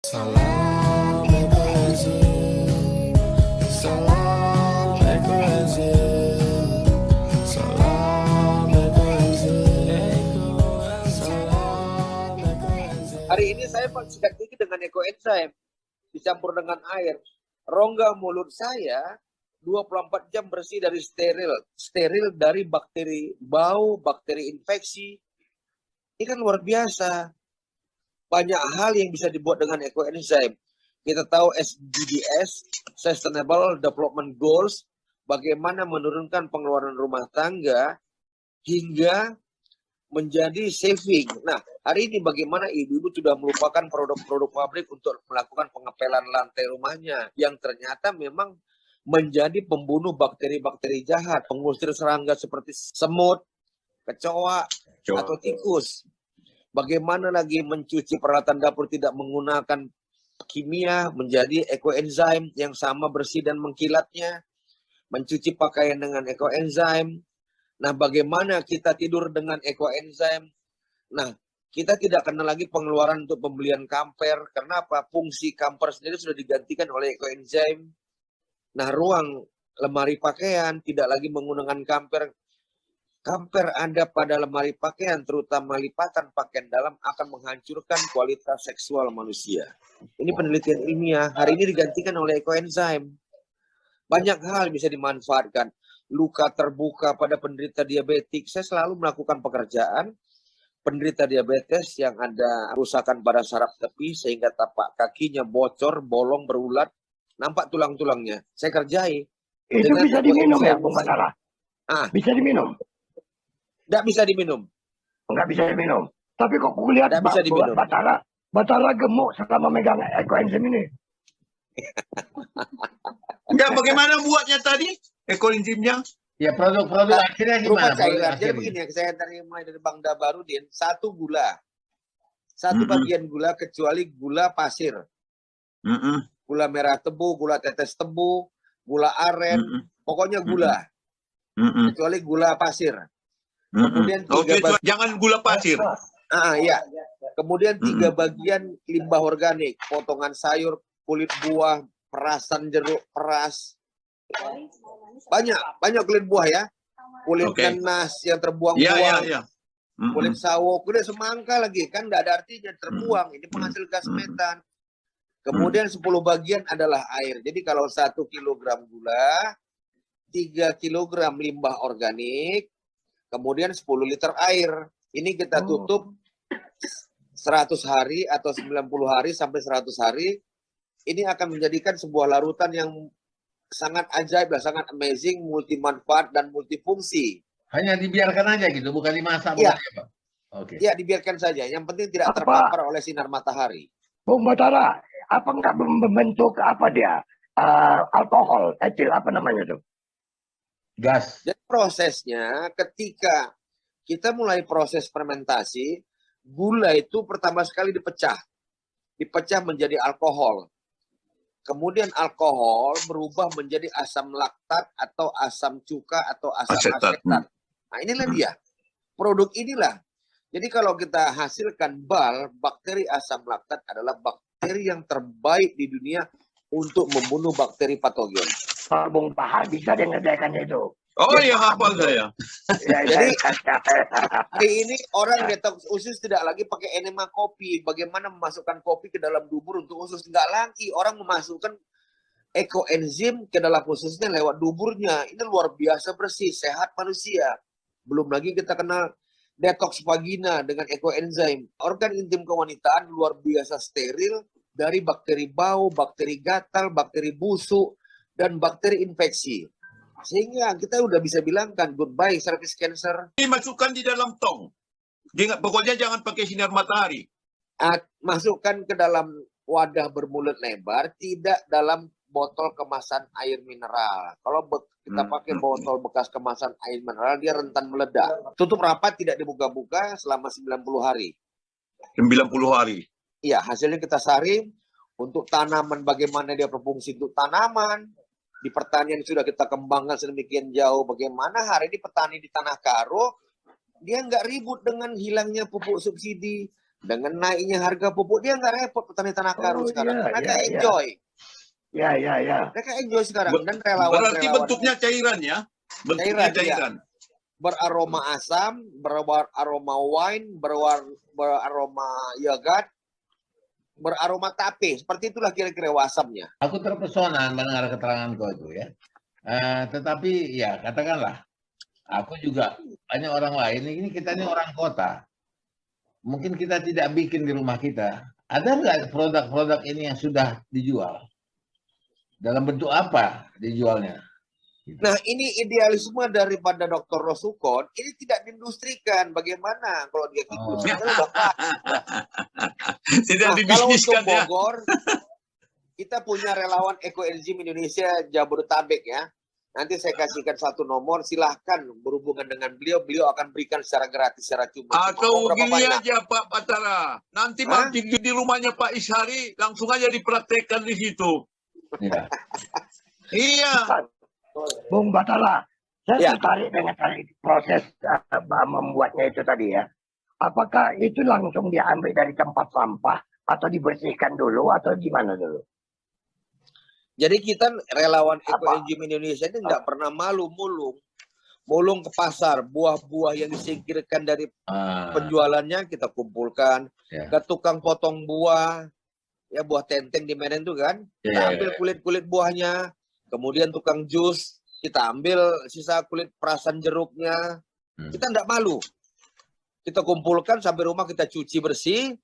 Salam Equalizim, Salam Equalizim, Salam Equalizim, Salam Equalizim. Hari ini saya sikat gigi dengan ekoenzim dicampur dengan air. Rongga mulut saya 24 jam bersih dari steril dari bakteri bau, bakteri infeksi. Ini kan luar biasa. Banyak hal yang bisa dibuat dengan ekoenzim. Kita tahu SDGs, Sustainable Development Goals, bagaimana menurunkan pengeluaran rumah tangga hingga menjadi saving. Nah, hari ini bagaimana ibu-ibu sudah melupakan produk-produk pabrik untuk melakukan pengepelan lantai rumahnya yang ternyata memang menjadi pembunuh bakteri-bakteri jahat, pengusir serangga seperti semut, kecoa, atau tikus. Bagaimana lagi mencuci peralatan dapur tidak menggunakan kimia menjadi ekoenzim yang sama bersih dan mengkilatnya. Mencuci pakaian dengan ekoenzim. Nah, bagaimana kita tidur dengan ekoenzim? Nah, kita tidak kena lagi pengeluaran untuk pembelian kamper. Kenapa? Fungsi kamper sendiri sudah digantikan oleh ekoenzim. Nah, ruang lemari pakaian tidak lagi menggunakan kamper. Kamper ada pada lemari pakaian, terutama lipatan pakaian dalam, akan menghancurkan kualitas seksual manusia. Ini penelitian ilmiah. Hari ini digantikan oleh ekoenzim. Banyak hal bisa dimanfaatkan. Luka terbuka pada penderita diabetik. Saya selalu melakukan pekerjaan penderita diabetes yang ada kerusakan pada saraf tepi sehingga tapak kakinya bocor, bolong, berulat, nampak tulang-tulangnya. Saya kerjai. Itu bisa diminum ya, Bung Batara? Bisa diminum? Tidak bisa diminum. Enggak bisa diminum. Tapi kok kulihat Batara gemuk selama megang ekoenzim ini. Enggak, bagaimana buatnya tadi? Ekoenzimnya? Ya, produk-produk akhirnya Berupa gimana? cairan. Jadi begini, saya mulai dari Bang Dabarudin, satu gula. Satu bagian gula kecuali gula pasir. Gula merah tebu, gula tetes tebu, gula aren, pokoknya gula. Kecuali gula pasir. Kemudian jangan gula pasir. Iya. Kemudian 3 bagian limbah organik, potongan sayur, kulit buah, perasan jeruk, peras. Banyak kulit buah ya. Kulit nanas yang terbuang-buang. Kulit sawo, kulit semangka lagi, kan enggak ada artinya terbuang. Ini penghasil gas metan. Kemudian 10 bagian adalah air. Jadi kalau 1 kilogram gula, 3 kilogram limbah organik, kemudian 10 liter air. Ini kita tutup 100 hari atau 90 hari sampai 100 hari. Ini akan menjadikan sebuah larutan yang sangat ajaib, sangat amazing, multi manfaat dan multifungsi. Hanya dibiarkan aja gitu, bukan dimasak. Iya. Pak. Oke. Ya, dibiarkan saja. Yang penting tidak terpapar oleh sinar matahari. Bung Batara, apa enggak membentuk apa dia? Alkohol, etil apa namanya tuh? Gas. Dan prosesnya ketika kita mulai proses fermentasi, gula itu pertama sekali dipecah. Dipecah menjadi alkohol. Kemudian alkohol berubah menjadi asam laktat atau asam cuka atau asam asetat. Nah, inilah dia. Produk inilah. Jadi kalau kita hasilkan bakteri asam laktat adalah bakteri yang terbaik di dunia untuk membunuh bakteri patogen. Pak Bung Pahal bisa dia ngerjakannya itu. Oh iya, hafal saya. Jadi hari ini orang detox usus tidak lagi pakai enema kopi. Bagaimana memasukkan kopi ke dalam dubur untuk usus? Nggak lagi. Orang memasukkan ekoenzim ke dalam ususnya lewat duburnya. Ini luar biasa bersih, sehat manusia. Belum lagi kita kenal detox vagina dengan ekoenzim. Organ intim kewanitaan luar biasa steril dari bakteri bau, bakteri gatal, bakteri busuk, dan bakteri infeksi. Sehingga kita udah bisa bilangkan goodbye cervix cancer. Dimasukkan di dalam tong. Pokoknya jangan pakai sinar matahari. Masukkan ke dalam wadah bermulut lebar, tidak dalam botol kemasan air mineral. Kalau kita pakai botol bekas kemasan air mineral, dia rentan meledak. Tutup rapat, tidak dibuka-buka selama 90 hari. 90 hari. Iya, hasilnya kita saring. Untuk tanaman, bagaimana dia berfungsi untuk tanaman. Di pertanian sudah kita kembangkan sedemikian jauh. Bagaimana hari ini petani di Tanah Karo, dia nggak ribut dengan hilangnya pupuk subsidi. Dengan naiknya harga pupuk dia nggak repot petani tanah karung sekarang. Iya, Mereka iya, enjoy. iya, iya, iya. Mereka enjoy sekarang. Dan Berarti relawan-relawan bentuknya cairan ya? Bentuknya Cairan, iya. cairan. beraroma asam, beraroma wine, beraroma yogurt, beraroma tape. Seperti itulah kira-kira wasamnya. Aku terpesona mendengar keterangan kau itu ya. Tetapi ya katakanlah, aku juga banyak orang lain. Ini kita ini orang kota. Mungkin kita tidak bikin di rumah kita. Ada nggak produk-produk ini yang sudah dijual? Dalam bentuk apa dijualnya? Nah, ini idealisme daripada Dr. Rosukon. Ini tidak diindustrikan. Bagaimana kalau dia Oh. gitu? Bapak. Tidak Nah, kalau untuk dibisniskan ya. Bogor, kita punya relawan Ekoenzim Indonesia Jabodetabek ya. Nanti saya kasihkan satu nomor, silahkan berhubungan dengan beliau. Beliau akan berikan secara gratis, secara cuma. Atau Berapa gini banyak? aja Pak Batara. Nanti Hah? mampir di rumahnya Pak Ishari, langsung aja dipraktekkan di situ. Ya. Iya. Bung Batara, saya Ya. tertarik dengan tadi proses membuatnya itu tadi ya. Apakah itu langsung diambil dari tempat sampah atau dibersihkan dulu atau gimana dulu? Jadi kita relawan Apa? Ekoenzim Indonesia ini nggak pernah malu mulung ke pasar, buah-buah yang disingkirkan dari penjualannya kita kumpulkan, Ya. ke tukang potong buah, ya buah tenteng di Medan itu kan, kita Ya, ambil kulit-kulit buahnya, kemudian tukang jus, kita ambil sisa kulit perasan jeruknya, kita nggak malu. Kita kumpulkan sampai rumah kita cuci bersih,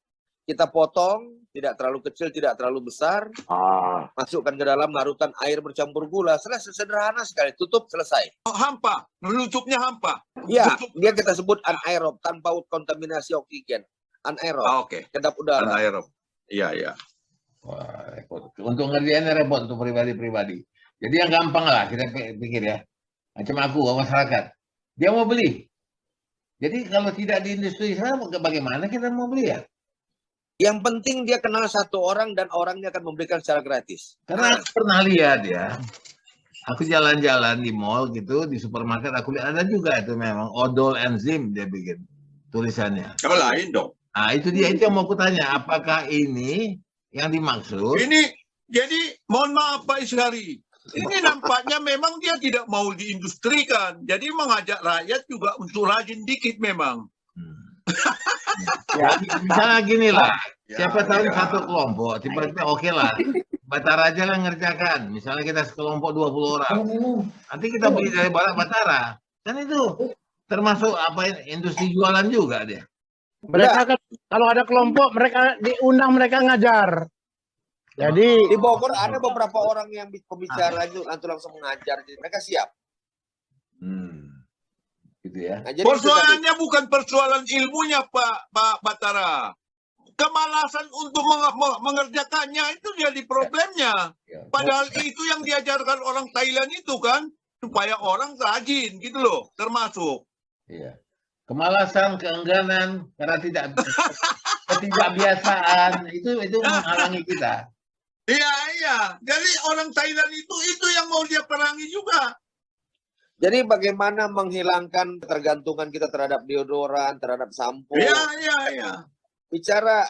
kita potong, tidak terlalu kecil, tidak terlalu besar, masukkan ke dalam larutan air bercampur gula, selesai, sederhana sekali, tutup, selesai. Hampa, menutupnya hampa. Ya, dia kita sebut anaerob, tanpa kontaminasi oksigen. Anaerob, Oke. kedap udara. Anaerob. Iya, iya. Wah, repot. Untuk ngerjainnya repot untuk pribadi-pribadi. Jadi yang gampang lah kita pikir ya. Macam aku, masyarakat. Dia mau beli. Jadi kalau tidak di industri sana, bagaimana kita mau beli ya? Yang penting dia kenal satu orang dan orangnya akan memberikan secara gratis. Karena aku pernah lihat ya. Aku jalan-jalan di mall gitu, di supermarket, aku lihat ada juga itu memang odol enzim dia bikin tulisannya. Kalau lain dong. Nah itu dia, itu yang mau kutanya. Apakah ini yang dimaksud? Ini, jadi mohon maaf Pak Ishari. Ini nampaknya memang dia tidak mau diindustrikan. Jadi mengajak rakyat juga untuk rajin dikit memang. Ya, misalnya gini lah. Ya, Siapa tahu ya. satu kelompok, tiba-tiba oke lah. Batara aja lah ngerjakan. Misalnya kita sekelompok 20 orang. Nanti kita beli dari Batara. Kan itu termasuk apa industri jualan juga dia. Mereka kan, kalau ada kelompok mereka diundang, mereka ngajar. Jadi Di Bogor ada beberapa orang yang pembicara itu langsung mengajar, jadi mereka siap. Gitu ya. Nah, jadi itu tadi. Persoalannya bukan persoalan ilmunya Pak Batara. Kemalasan untuk mengerjakannya itu jadi problemnya. Ya. Padahal itu yang diajarkan orang Thailand itu kan supaya orang rajin gitu loh, termasuk. Iya. Kemalasan, keengganan, karena ketidakbiasaan itu menghalangi kita. Iya, iya. Jadi orang Thailand itu yang mau dia perangi juga. Jadi bagaimana menghilangkan ketergantungan kita terhadap deodoran, terhadap sampo. Iya, iya, iya. Bicara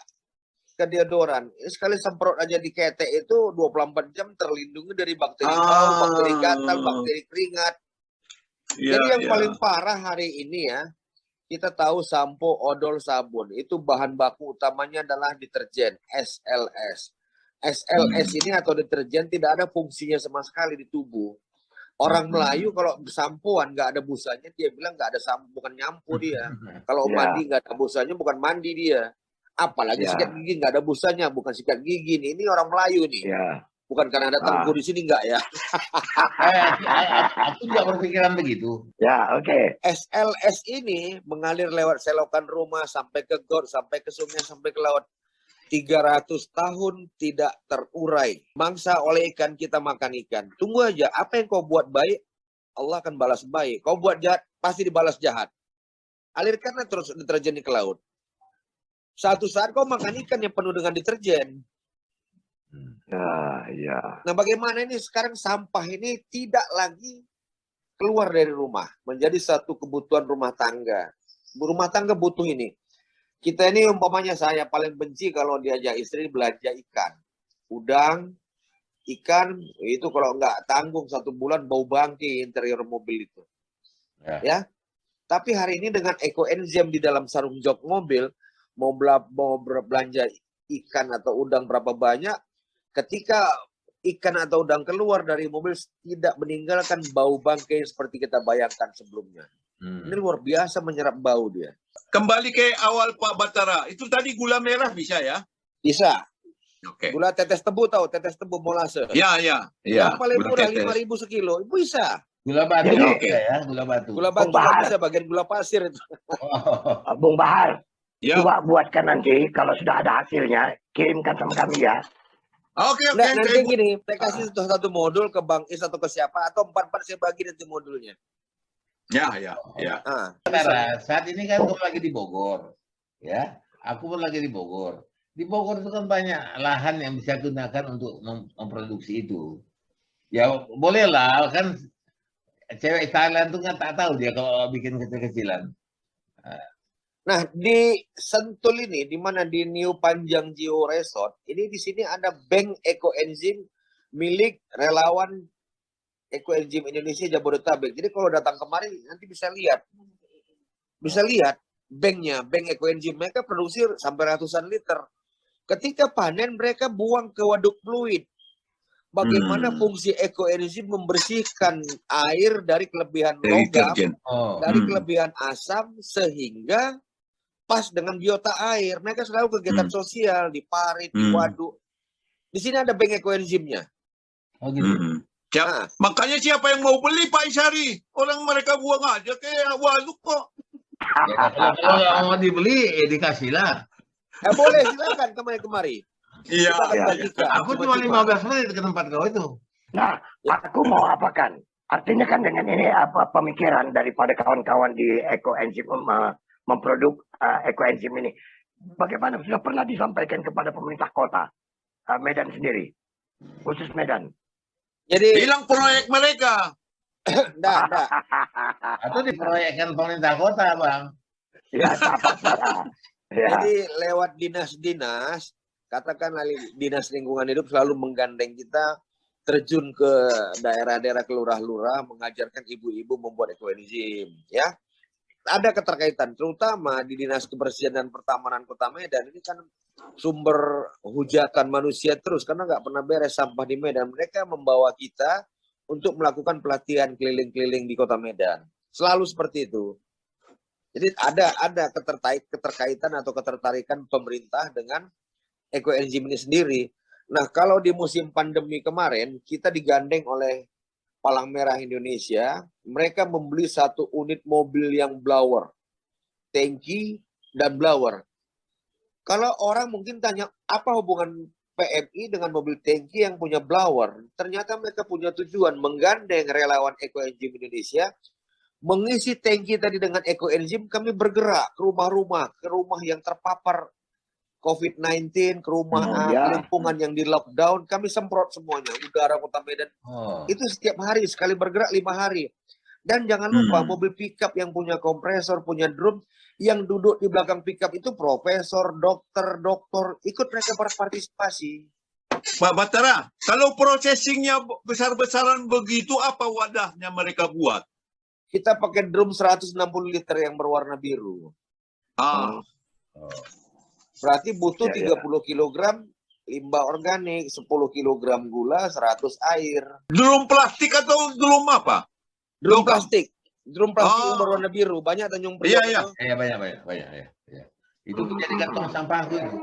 ke deodoran, sekali semprot aja di ketek itu 24 jam terlindungi dari bakteri bau, bakteri gatal, bakteri keringat. Iya, Jadi yang iya. paling parah hari ini ya, kita tahu sampo, odol, sabun, itu bahan baku utamanya adalah deterjen, SLS. SLS ini atau deterjen tidak ada fungsinya sama sekali di tubuh. Orang Melayu kalau sampoan nggak ada busanya, dia bilang nggak ada sampo, bukan nyampu dia. Kalau Ya. mandi nggak ada busanya, bukan mandi dia. Apalagi Ya. sikat gigi nggak ada busanya, bukan sikat gigi nih. Ini orang Melayu nih. Ya. Bukan karena ada tengku di sini nggak ya. Aku juga berpikiran begitu. Ya, oke. SLS ini mengalir lewat selokan rumah sampai ke got, sampai ke sungai, sampai ke laut. 300 tahun tidak terurai. Mangsa oleh ikan, kita makan ikan. Tunggu aja, apa yang kau buat baik, Allah akan balas baik. Kau buat jahat, pasti dibalas jahat. Alirkanlah terus deterjen ke laut. Satu saat kau makan ikan yang penuh dengan deterjen. Ya. Nah, bagaimana ini sekarang sampah ini tidak lagi keluar dari rumah, menjadi satu kebutuhan rumah tangga. Rumah tangga butuh ini. Kita ini umpamanya saya paling benci kalau diajak istri belanja ikan. Udang, ikan, itu kalau nggak tanggung 1 bulan bau bangke interior mobil itu. Ya. Tapi hari ini dengan ekoenzim di dalam sarung jok mobil, mau belanja ikan atau udang berapa banyak, ketika ikan atau udang keluar dari mobil tidak meninggalkan bau bangkai seperti kita bayangkan sebelumnya. Ini luar biasa menyerap bau dia. Kembali ke awal Pak Batara, itu tadi gula merah bisa ya? Bisa. Oke. Gula tetes tebu tahu, tetes tebu molase. Ya. Yang paling Gula murah tetes. 5.000 sekilo, bisa. Gula batu Jadi, bisa ya, gula batu. Gula batu Bahar. nggak bisa, bagian gula pasir itu. Oh. Bung Bahar, Ya. coba buatkan nanti kalau sudah ada hasilnya, kirimkan sama kami ya. Oke. Nah, nanti Saya gini, saya kasih satu modul ke Bang Is atau ke siapa, atau 4 saya bagi nanti modulnya. Ya. Ah, Saudara, saat ini kan aku lagi di Bogor, ya. Aku pun lagi di Bogor. Di Bogor itu kan banyak lahan yang bisa digunakan untuk memproduksi itu. Ya bolehlah kan, cewek Thailand tuh kan tak tahu dia kalau bikin kecil-kecilan. Nah, di Sentul ini, di mana di New Panjang Geo Resort, ini di sini ada bank ekoenzim milik relawan ekoenzim Indonesia Jabodetabek. Jadi kalau datang kemari nanti bisa lihat banknya, bank ekoenzim mereka produksi sampai ratusan liter. Ketika panen mereka buang ke waduk fluid. Bagaimana fungsi ekoenzim membersihkan air dari kelebihan logam, deterjen. dari kelebihan asam, sehingga pas dengan biota air. Mereka selalu kegiatan sosial di parit, di waduk. Di sini ada bank ekoenzimnya. Oh gitu. Nah, Makanya siapa yang mau beli Pak Isyari? Orang mereka buang aja ke waduk kok. Ya, kalau nggak mau dibeli, dikasih lah. boleh silakan kemari-kemari. Iya. Kita akan bagikan. Aku cuma 15 menit ke tempat kau itu. Nah, aku mau apakan? Artinya kan dengan ini apa pemikiran daripada kawan-kawan di ekoenzim memproduk ekoenzim ini, bagaimana sudah pernah disampaikan kepada pemerintah kota Medan sendiri, khusus Medan? Jadi, Bilang proyek mereka. enggak. Atau diproyekkan pemerintah kota, Bang. Ya, apa salah. Ya. Jadi lewat dinas-dinas, katakanlah dinas lingkungan hidup selalu menggandeng kita terjun ke daerah-daerah kelurah-lurah, mengajarkan ibu-ibu membuat ekoenzim, ya. Ada keterkaitan, terutama di Dinas Kebersihan dan Pertamanan Kota Medan. Ini kan sumber hujatan manusia terus, karena nggak pernah beres sampah di Medan. Mereka membawa kita untuk melakukan pelatihan keliling-keliling di Kota Medan. Selalu seperti itu. Jadi ada keterkaitan atau ketertarikan pemerintah dengan ekoenzim ini sendiri. Nah, kalau di musim pandemi kemarin, kita digandeng oleh Palang Merah Indonesia, mereka membeli 1 unit mobil yang blower, tangki dan blower. Kalau orang mungkin tanya, apa hubungan PMI dengan mobil tangki yang punya blower? Ternyata mereka punya tujuan menggandeng relawan ekoenzim Indonesia, mengisi tangki tadi dengan ekoenzim. Kami bergerak ke rumah-rumah, ke rumah yang terpapar COVID-19, ke rumah lingkungan yang di lockdown, kami semprot semuanya, udara Kota Medan. Itu setiap hari, sekali bergerak 5 hari. Dan jangan lupa mobil pickup yang punya kompresor, punya drum, yang duduk di belakang pickup itu profesor, dokter, ikut mereka berpartisipasi. Pak Batara, kalau processingnya besar-besaran begitu, apa wadahnya mereka buat? Kita pakai drum 160 liter yang berwarna biru. Berarti butuh 30 kg limbah organik, 10 kg gula, 100 air. Drum plastik atau drum apa? Drum Logam. plastik. Drum plastik yang berwarna biru. Banyak Tanjung Priok. Iya. itu. Iya, banyak. Ya. Itu menjadi kantong sampahku itu.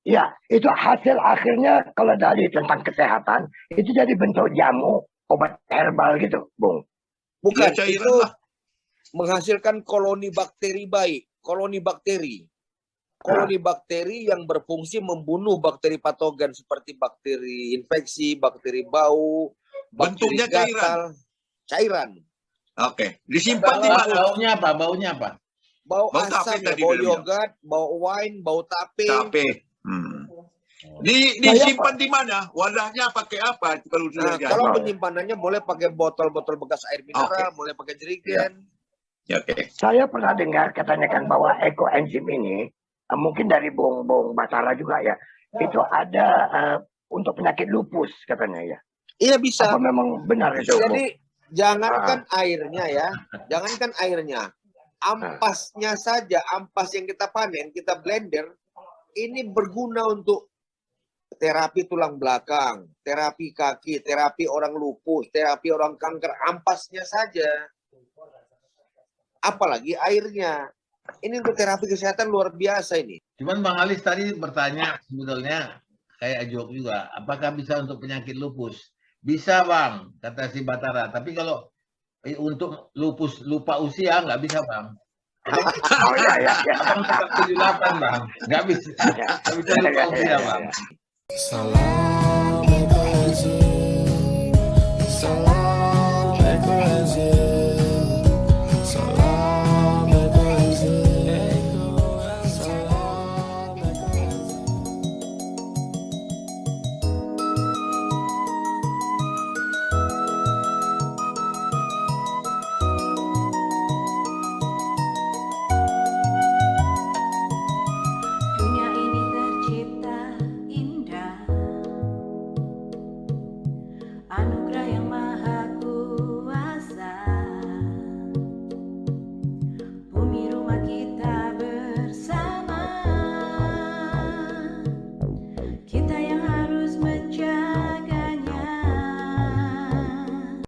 Ya, itu hasil akhirnya kalau dari tentang kesehatan, itu jadi bentuk jamu, obat herbal gitu, Bung. Bukan, Ya, cairan itu lah. menghasilkan koloni bakteri baik. Koloni bakteri yang berfungsi membunuh bakteri patogen seperti bakteri infeksi, bakteri bau, bakteri Bentuknya gatal, cairan. Oke. Disimpan di mana? Baunya apa? Bau Bau asam, tape ya, tadi bau bilangnya. yogurt, bau wine, bau tape. Tape. Disimpan di mana? Wadahnya pakai apa? Kalau Nah, sudah jadi. kalau penyimpanannya boleh pakai botol-botol bekas air mineral, boleh pakai jerigen. Ya, oke. Saya pernah dengar katanya kan bahwa ekoenzim ini mungkin dari Bung Batara juga ya, itu ada untuk penyakit lupus katanya ya. Iya bisa. Apa memang benar itu, Bung? Jadi jangankan airnya ya, jangankan airnya, ampasnya saja, ampas yang kita panen, kita blender, ini berguna untuk terapi tulang belakang, terapi kaki, terapi orang lupus, terapi orang kanker, ampasnya saja. Apalagi airnya. Ini untuk terapi kesehatan luar biasa ini. Cuman Bang Alis tadi bertanya sebetulnya kayak Jok juga, apakah bisa untuk penyakit lupus? Bisa Bang, kata si Batara. Tapi kalau untuk lupus lupa usia nggak bisa Bang. Oh ya. Abang tetap 78 Bang, nggak bisa lupa usia Bang. Salam ekoenzim, salam